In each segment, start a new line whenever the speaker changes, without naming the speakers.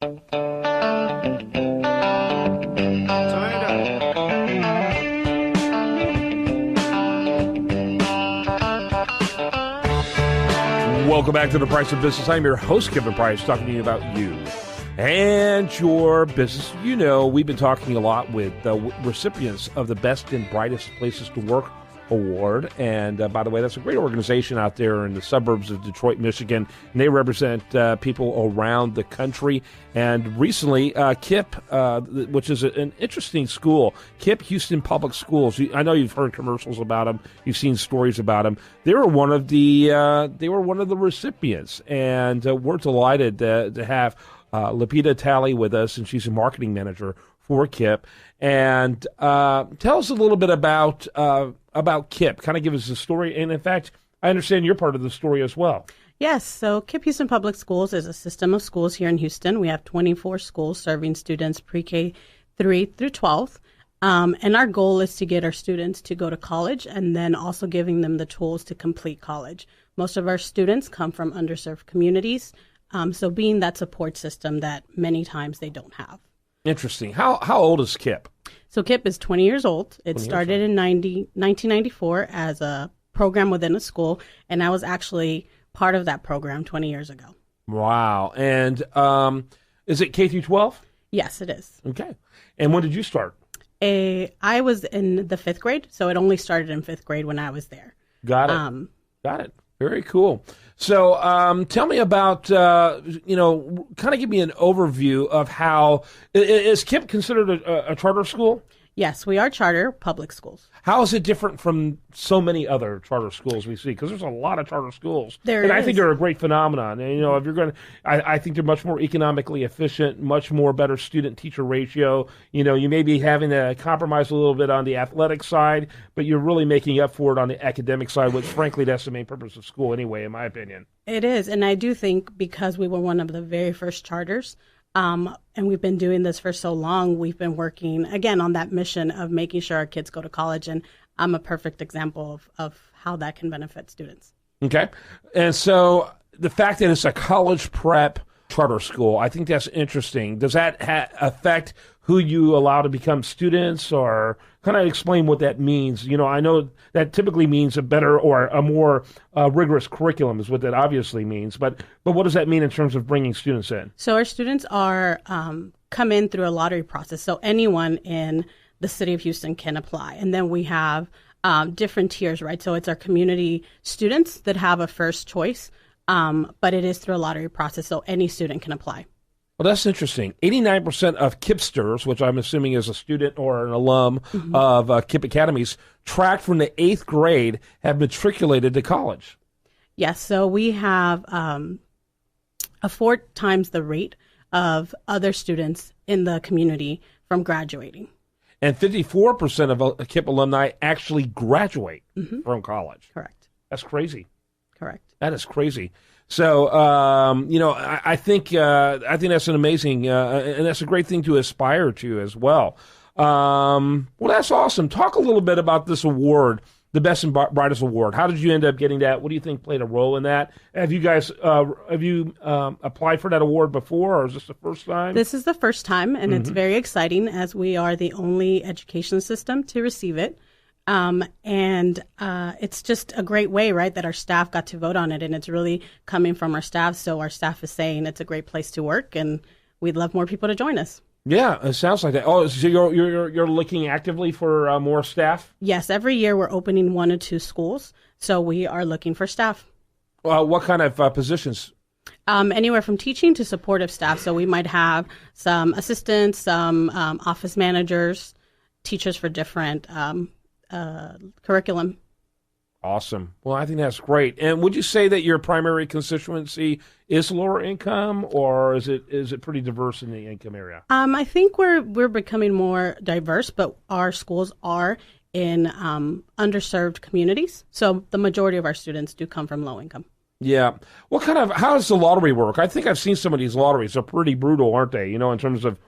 Welcome back to The Price of Business. I'm your host, Kevin Price, talking to you about you and your business. You know, we've been talking a lot with recipients of the Best and Brightest Places to Work Award. And by the way, that's a great organization out there in the suburbs of Detroit, Michigan. And they represent people around the country. And recently, KIPP, which is an interesting school, KIPP Houston Public Schools. I know you've heard commercials about them. You've seen stories about them. They were one of the recipients, and we're delighted to have Lupita Talley with us, and she's a marketing manager for KIPP. And tell us a little bit about KIPP. Kind of give us the story. And in fact, I understand you're part of the story as well.
Yes. So KIPP Houston Public Schools is a system of schools here in Houston. We have 24 schools serving students pre-K 3 through 12. And our goal is to get our students to go to college and then also giving them the tools to complete college. Most of our students come from underserved communities. So being that support system that many times they don't have.
Interesting. How old is KIPP?
So KIPP is 20 years old. It started in 1994 as a program within a school, and I was actually part of that program 20 years ago.
Wow. And is it K through 12?
Yes, it is.
Okay. And when did you start?
I was in the 5th grade, so it only started in 5th grade when I was there.
Got it. Got it. Very cool. So tell me about, kind of give me an overview of how, is KIPP considered a charter school?
Yes, we are charter public schools.
How is it different from so many other charter schools we see? Because there's a lot of charter schools. I think they're a great phenomenon. And, if you're going to, I think they're much more economically efficient, much more better student-teacher ratio. You may be having to compromise a little bit on the athletic side, but you're really making up for it on the academic side, which, frankly, that's the main purpose of school anyway, in my opinion.
It is. And I do think because we were one of the very first charters, and we've been doing this for so long, we've been working, again, on that mission of making sure our kids go to college. And I'm a perfect example of how that can benefit students. Okay.
And so the fact that it's a college prep charter school, I think that's interesting. Does that affect who you allow to become students, or kind of explain what that means? I know that typically means a better or a more rigorous curriculum is what that obviously means. But what does that mean in terms of bringing students in?
So our students are come in through a lottery process. So anyone in the city of Houston can apply. And then we have different tiers, right? So it's our community students that have a first choice, but it is through a lottery process. So any student can apply.
Well, that's interesting. 89% of KIPPsters, which I'm assuming is a student or an alum of KIPP Academies, tracked from the 8th grade, have matriculated to college.
Yes, so we have a 4 times the rate of other students in the community from graduating.
And 54% of KIPP alumni actually graduate from college.
Correct.
That's crazy.
Correct.
That is crazy. So, I think that's an amazing, and that's a great thing to aspire to as well. Well, that's awesome. Talk a little bit about this award, the Best and Brightest Award. How did you end up getting that? What do you think played a role in that? Have you guys, applied for that award before, or is this the first time?
This is the first time, and it's very exciting as we are the only education system to receive it. It's just a great way, right, that our staff got to vote on it, and it's really coming from our staff. So our staff is saying it's a great place to work, and we'd love more people to join us.
Yeah, it sounds like that. Oh, so you're looking actively for more staff?
Yes, every year we're opening 1 or 2 schools, so we are looking for staff.
What kind of positions?
Anywhere from teaching to supportive staff. So we might have some assistants, some office managers, teachers for different curriculum.
Awesome. Well, I think that's great. And would you say that your primary constituency is lower income, or is it pretty diverse in the income area?
I think we're becoming more diverse, but our schools are in underserved communities. So the majority of our students do come from low income.
Yeah. How does the lottery work? I think I've seen some of these lotteries. They're pretty brutal, aren't they? In terms of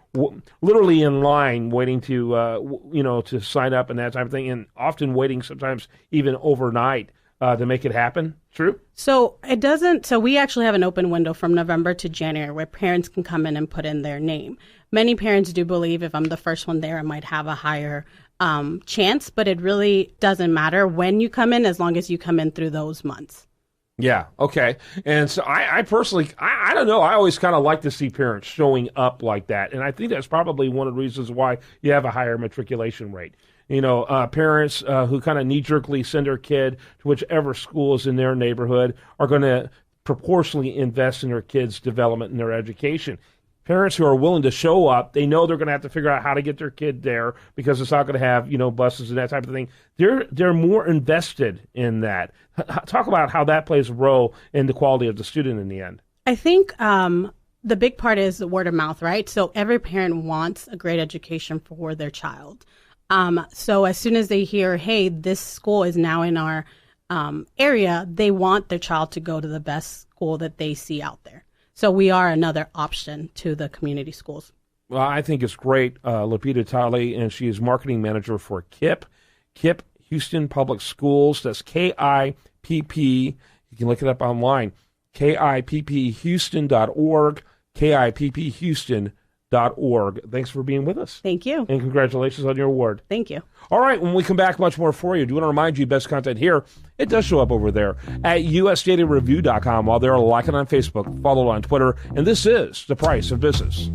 literally in line waiting to sign up and that type of thing, and often waiting sometimes even overnight to make it happen. True?
So it doesn't. So we actually have an open window from November to January where parents can come in and put in their name. Many parents do believe if I'm the first one there, I might have a higher chance, but it really doesn't matter when you come in as long as you come in through those months.
Yeah, okay. And so I personally, I don't know, I always kind of like to see parents showing up like that. And I think that's probably one of the reasons why you have a higher matriculation rate. You know, parents who kind of knee-jerkly send their kid to whichever school is in their neighborhood are going to proportionally invest in their kids' development and their education. Parents who are willing to show up, they know they're going to have to figure out how to get their kid there because it's not going to have, you know, buses and that type of thing. They're more invested in that. Talk about how that plays a role in the quality of the student in the end.
I think the big part is the word of mouth, right? So every parent wants a great education for their child. So as soon as they hear, hey, this school is now in our area, they want their child to go to the best school that they see out there. So we are another option to the community schools.
Well, I think it's great. Lupita Talley, and she is marketing manager for KIPP Houston Public Schools. That's KIPP. You can look it up online. KIPPHouston.org, KIPPHouston.org. Thanks for being with us.
Thank you.
And congratulations on your award.
Thank you.
All right, when we come back, much more for you. I do want to remind you, best content here, it does show up over there at usdatareview.com. While there, like it on Facebook, follow it on Twitter, and this is The Price of Business.